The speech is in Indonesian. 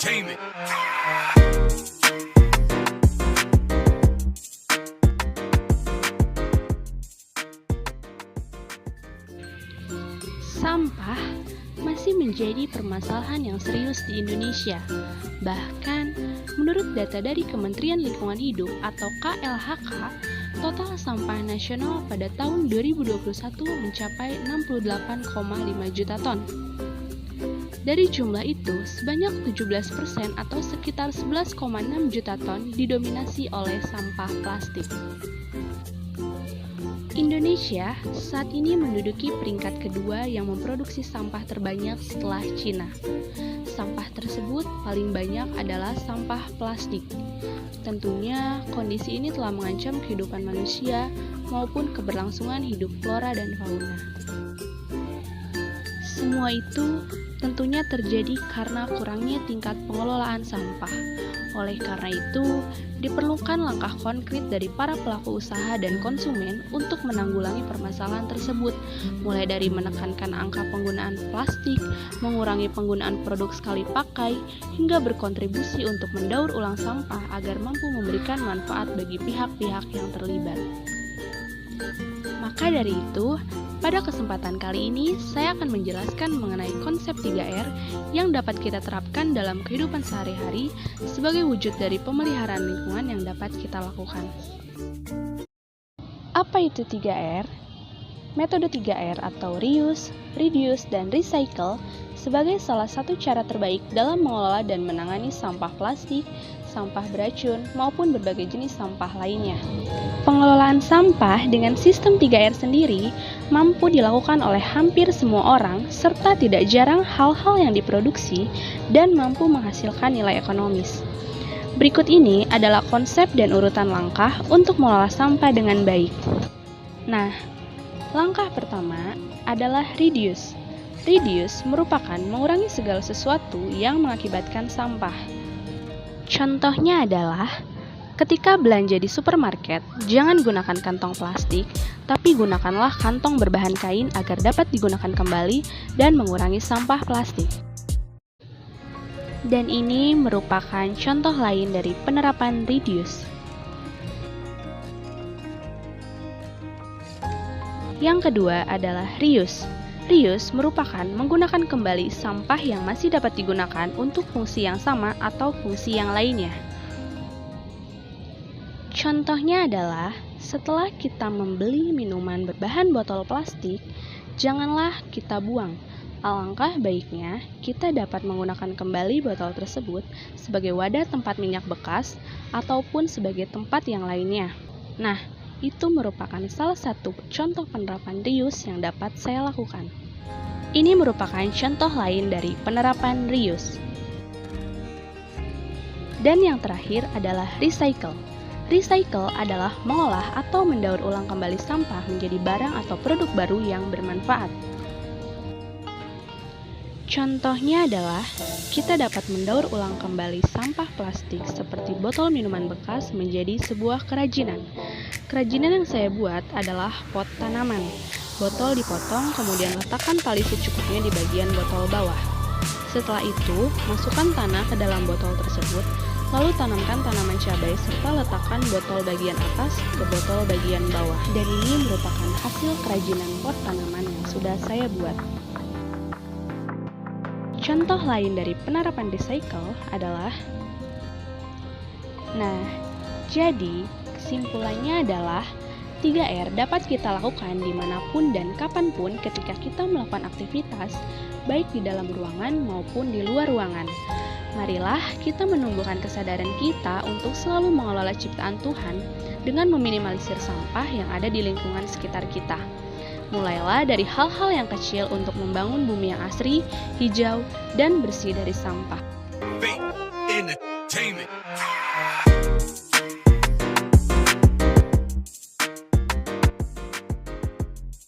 entertainment. Sampah masih menjadi permasalahan yang serius di Indonesia. Bahkan, menurut data dari Kementerian Lingkungan Hidup atau KLHK, total sampah nasional pada tahun 2021 mencapai 68,5 juta ton. Dari jumlah itu, sebanyak 17% atau sekitar 11,6 juta ton didominasi oleh sampah plastik. Indonesia saat ini menduduki peringkat kedua yang memproduksi sampah terbanyak setelah Cina. Sampah tersebut paling banyak adalah sampah plastik. Tentunya kondisi ini telah mengancam kehidupan manusia maupun keberlangsungan hidup flora dan fauna. Semua itu tentunya terjadi karena kurangnya tingkat pengelolaan sampah. Oleh karena itu, diperlukan langkah konkret dari para pelaku usaha dan konsumen untuk menanggulangi permasalahan tersebut, mulai dari menekankan angka penggunaan plastik, mengurangi penggunaan produk sekali pakai, hingga berkontribusi untuk mendaur ulang sampah agar mampu memberikan manfaat bagi pihak-pihak yang terlibat. Maka dari itu, pada kesempatan kali ini, saya akan menjelaskan mengenai konsep 3R yang dapat kita terapkan dalam kehidupan sehari-hari sebagai wujud dari pemeliharaan lingkungan yang dapat kita lakukan. Apa itu 3R? Metode 3R atau reuse, reduce, dan recycle sebagai salah satu cara terbaik dalam mengelola dan menangani sampah plastik, sampah beracun, maupun berbagai jenis sampah lainnya. Pengelolaan sampah dengan sistem 3R sendiri mampu dilakukan oleh hampir semua orang serta tidak jarang hal-hal yang diproduksi dan mampu menghasilkan nilai ekonomis. Berikut ini adalah konsep dan urutan langkah untuk mengelola sampah dengan baik. Nah, langkah pertama adalah reduce. Reduce merupakan mengurangi segala sesuatu yang mengakibatkan sampah. Contohnya adalah ketika belanja di supermarket, jangan gunakan kantong plastik, tapi gunakanlah kantong berbahan kain agar dapat digunakan kembali dan mengurangi sampah plastik. Dan ini merupakan contoh lain dari penerapan reduce. Yang kedua adalah reuse. Reuse merupakan menggunakan kembali sampah yang masih dapat digunakan untuk fungsi yang sama atau fungsi yang lainnya. Contohnya adalah setelah kita membeli minuman berbahan botol plastik, janganlah kita buang. Alangkah baiknya kita dapat menggunakan kembali botol tersebut sebagai wadah tempat minyak bekas ataupun sebagai tempat yang lainnya. Nah, itu merupakan salah satu contoh penerapan reuse yang dapat saya lakukan. Ini merupakan contoh lain dari penerapan reuse. Dan yang terakhir adalah recycle. Recycle adalah mengolah atau mendaur ulang kembali sampah menjadi barang atau produk baru yang bermanfaat. Contohnya adalah kita dapat mendaur ulang kembali sampah plastik seperti botol minuman bekas menjadi sebuah kerajinan. Kerajinan yang saya buat adalah pot tanaman. Botol dipotong, kemudian letakkan tali secukupnya di bagian botol bawah. Setelah itu, masukkan tanah ke dalam botol tersebut, lalu tanamkan tanaman cabai serta letakkan botol bagian atas ke botol bagian bawah. Dan ini merupakan hasil kerajinan pot tanaman yang sudah saya buat. Contoh lain dari penerapan recycle adalah jadi kesimpulannya adalah 3R dapat kita lakukan dimanapun dan kapanpun ketika kita melakukan aktivitas, baik di dalam ruangan maupun di luar ruangan. Marilah kita menumbuhkan kesadaran kita untuk selalu mengelola ciptaan Tuhan dengan meminimalisir sampah yang ada di lingkungan sekitar kita. Mulailah dari hal-hal yang kecil untuk membangun bumi yang asri, hijau, dan bersih dari sampah.